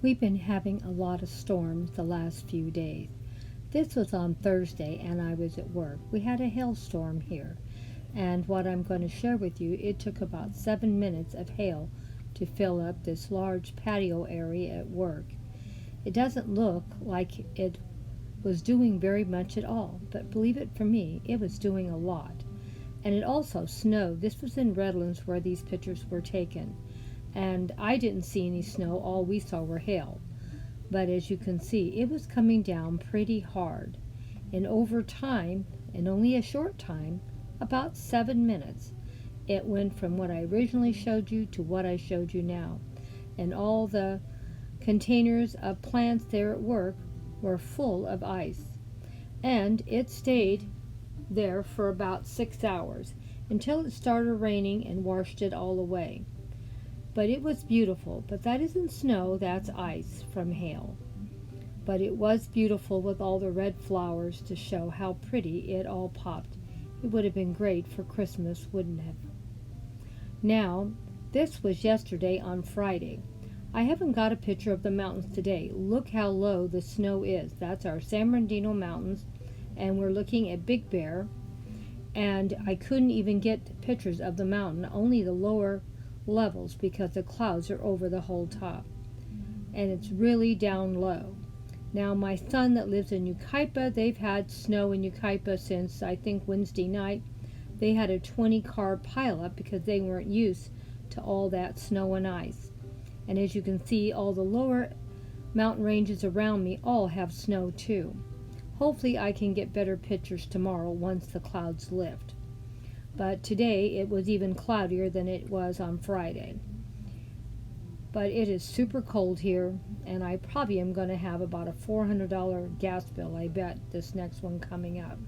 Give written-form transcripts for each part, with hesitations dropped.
We've been having a lot of storms the last few days. This was on Thursday and I was at work. We had a hailstorm here, and what I'm going to share with you, it took about 7 minutes of hail to fill up this large patio area at work. It doesn't look like it was doing very much at all, but believe it for me, it was doing a lot. And it also snowed. This was in Redlands where these pictures were taken. And I didn't see any snow, all we saw were hail. But as you can see, it was coming down pretty hard. And over time, in only a short time, about 7 minutes, it went from what I originally showed you to what I showed you now. And all the containers of plants there at work were full of ice. And it stayed there for about 6 hours until it started raining and washed it all away. But it was beautiful. But that isn't snow, that's ice from hail. But it was beautiful with all the red flowers to show how pretty it all popped. It would have been great for Christmas, wouldn't it? Now, this was yesterday on Friday. I haven't got a picture of the mountains today. Look how low the snow is. That's our San Bernardino Mountains, and we're looking at Big Bear. And I couldn't even get pictures of the mountain, only the lower levels because the clouds are over the whole top. And it's really down low. Now my son that lives in Yucaipa, they've had snow in Yucaipa since I think Wednesday night. They had a 20-car pileup because they weren't used to all that snow and ice. And as you can see, all the lower mountain ranges around me all have snow too. Hopefully I can get better pictures tomorrow once the clouds lift. But today it was even cloudier than it was on Friday. But it is super cold here, and I probably am going to have about a $400 gas bill, I bet, this next one coming up.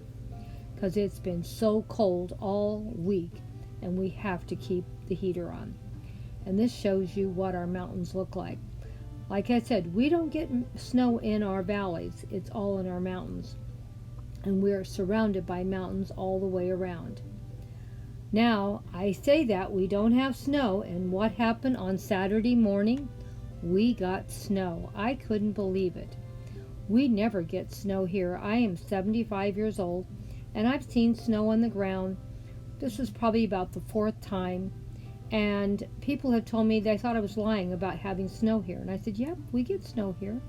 Because it's been so cold all week, and we have to keep the heater on. And this shows you what our mountains look like. Like I said, we don't get snow in our valleys. It's all in our mountains. And we're surrounded by mountains all the way around. Now, I say that we don't have snow, and what happened on Saturday morning? We got snow. I couldn't believe it. We never get snow here. I am 75 years old, and I've seen snow on the ground. This was probably about the 4th time, and people have told me they thought I was lying about having snow here. And I said, yep, we get snow here.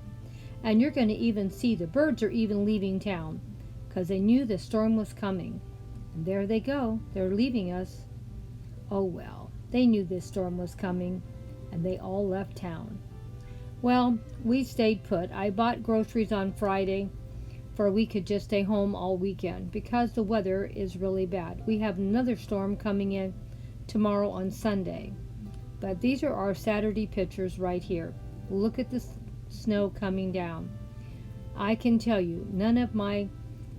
And you're going to even see the birds are even leaving town because they knew the storm was coming. And there they go. They're leaving us. Oh well, they knew this storm was coming, and they all left town. Well, we stayed put. I bought groceries on Friday for we could just stay home all weekend because the weather is really bad. We have another storm coming in tomorrow on Sunday. But these are our Saturday pictures right here. Look at the snow coming down. I can tell you, none of my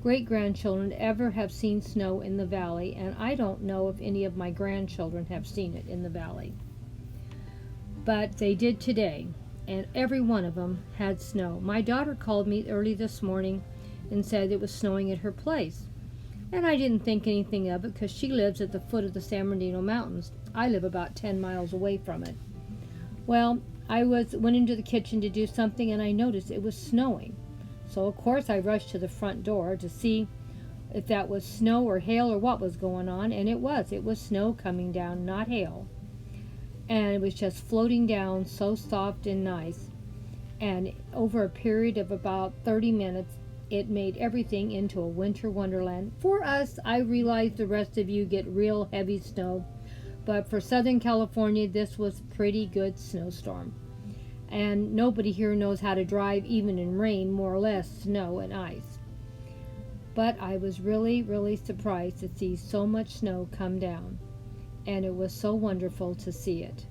great-grandchildren ever have seen snow in the valley, and I don't know if any of my grandchildren have seen it in the valley. But they did today, and every one of them had snow. My daughter called me early this morning and said it was snowing at her place. And I didn't think anything of it because she lives at the foot of the San Bernardino Mountains. I live about 10 miles away from it. Well, I went into the kitchen to do something, and I noticed it was snowing. So, of course, I rushed to the front door to see if that was snow or hail or what was going on, and it was. It was snow coming down, not hail. And it was just floating down, so soft and nice. And over a period of about 30 minutes, it made everything into a winter wonderland. For us, I realize the rest of you get real heavy snow, but for Southern California, this was pretty good snowstorm. And nobody here knows how to drive even in rain, more or less snow and ice. But I was really, really surprised to see so much snow come down, and it was so wonderful to see it.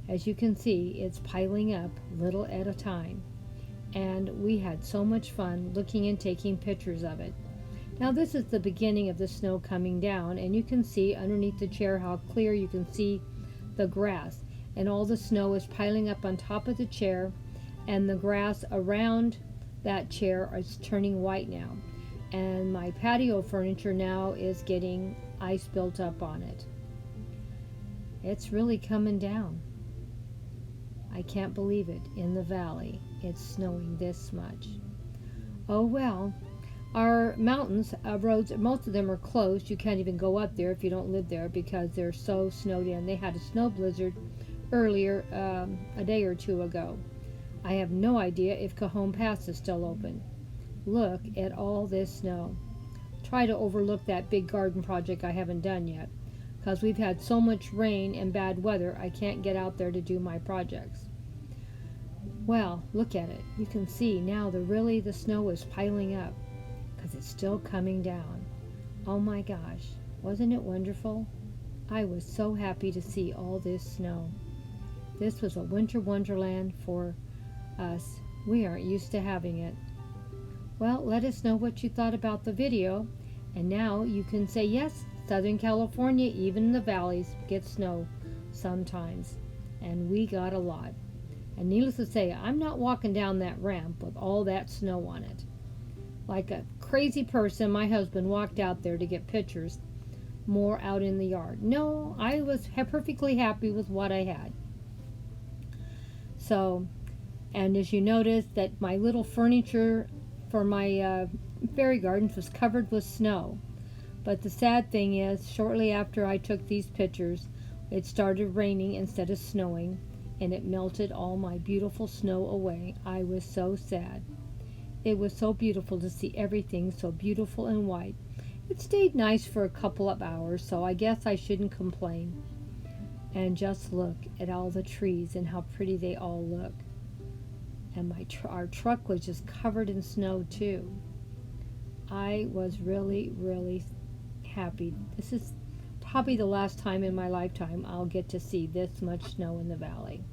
As you can see, it's piling up little at a time, and we had so much fun looking and taking pictures of it. Now this is the beginning of the snow coming down, and you can see underneath the chair how clear you can see the grass. And all the snow is piling up on top of the chair, and the grass around that chair is turning white now. And my patio furniture now is getting ice built up on it. It's really coming down. I can't believe it. In the valley, it's snowing this much. Oh well. Our mountains, roads, most of them are closed. You can't even go up there if you don't live there because they're so snowed in. They had a snow blizzard earlier, a day or two ago. I have no idea if Cajon Pass is still open. Look at all this snow. Try to overlook that big garden project I haven't done yet, because we've had so much rain and bad weather I can't get out there to do my projects. Well, look at it. You can see now the snow is piling up because it's still coming down. Oh my gosh, wasn't it wonderful? I was so happy to see all this snow. This was a winter wonderland for us. We aren't used to having it. Well, let us know what you thought about the video. And now you can say yes, Southern California, even in the valleys, gets snow sometimes. And we got a lot. And needless to say, I'm not walking down that ramp with all that snow on it. Like a crazy person, my husband walked out there to get pictures more out in the yard. No, I was perfectly happy with what I had. So, and as you notice that my little furniture for my fairy gardens was covered with snow. But the sad thing is, shortly after I took these pictures, it started raining instead of snowing, and it melted all my beautiful snow away. I was so sad. It was so beautiful to see everything so beautiful and white. It stayed nice for a couple of hours, so I guess I shouldn't complain. And just look at all the trees and how pretty they all look. And our truck was just covered in snow too. I was really, really happy. This is probably the last time in my lifetime I'll get to see this much snow in the valley.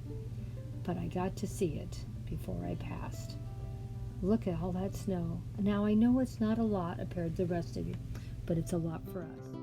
But I got to see it before I passed. Look at all that snow. Now I know it's not a lot compared to the rest of you, but it's a lot for us.